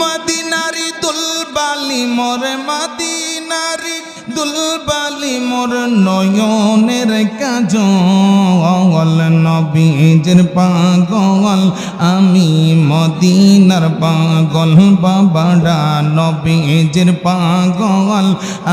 মদিনারি দুলবালি মোর মদিনারি দুলবালি মোর নয়নের কাজল নবীজির পাগল আমি মদিনার পাগল বাবারা নবীজির পাগল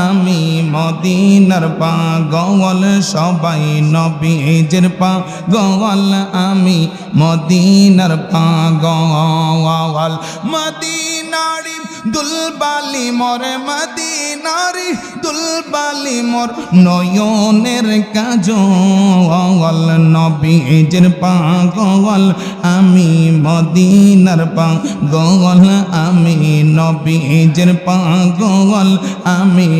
আমি মদিনার পাগল সবাই নবীজির পাগল আমি মদিনার পাগল মদিনারি দুলবালি মোর মদিনারি দুলবালি মোর নয়নের কাজল নবীজির পাগল আমি মদিনার পাগল আমি নবীজির পাগল আমি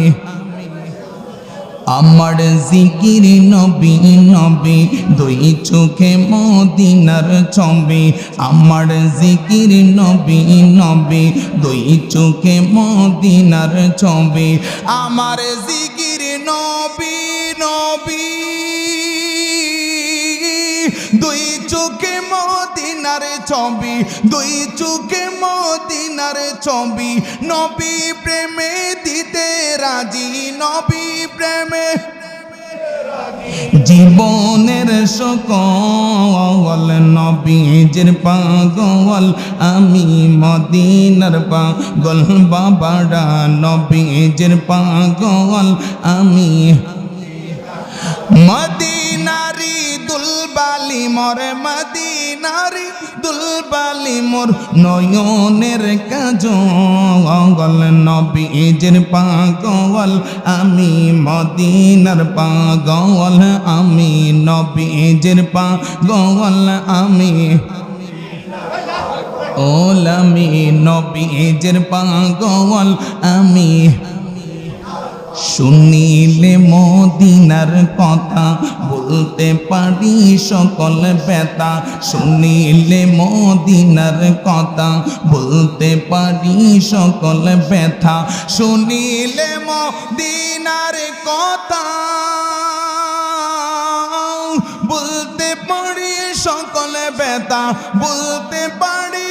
আমার জিকির নবী নবী দুই চোখে মদিনার ছবি আমার জিকির নবী নবী দুই চোখে মদিনার ছবি আমার জিকির নবী নবী দুই চোখে মদিনার ছবি দুই চোখে মদিনার ছবি নবী প্রেমে দিতে রাজি নবী প্রেমে জীবনের সকল নবীজির পাগল আমি মদিনার পাগল বাবারা নবীজির পাগল আমি মদিনারি দুলবালি মোর মদিনারি দুলবালি মোর নয়নের কাজল নবীজির পাগল আমি মদিনার পাগল আমি নবীজির পাগল আমি আমি নবীজির পাগল আমি শুনিলে মদিনার কথা বলতে পারি সকল ব্যথা শুনিলে মদিনার কথা বলতে পারি সকল ব্যথা শুনিলে মদিনার কথা বলতে পারি সকল ব্যথা বলতে পারি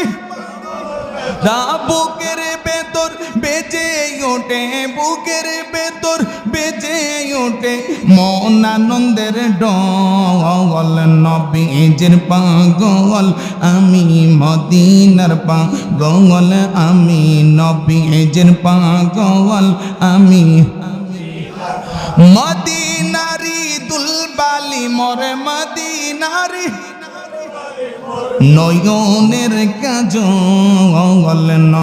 বুকের ভেতর বেজে ওঠে বুকের ভেতর বেজে ওঠে মন আনন্দের ডল নবীজির পাগল আমি মদিনার পাগল আমি নবীজির পাগল আমি মদিনারি দুলবালি মোর মদিনারি নয়নের কাজল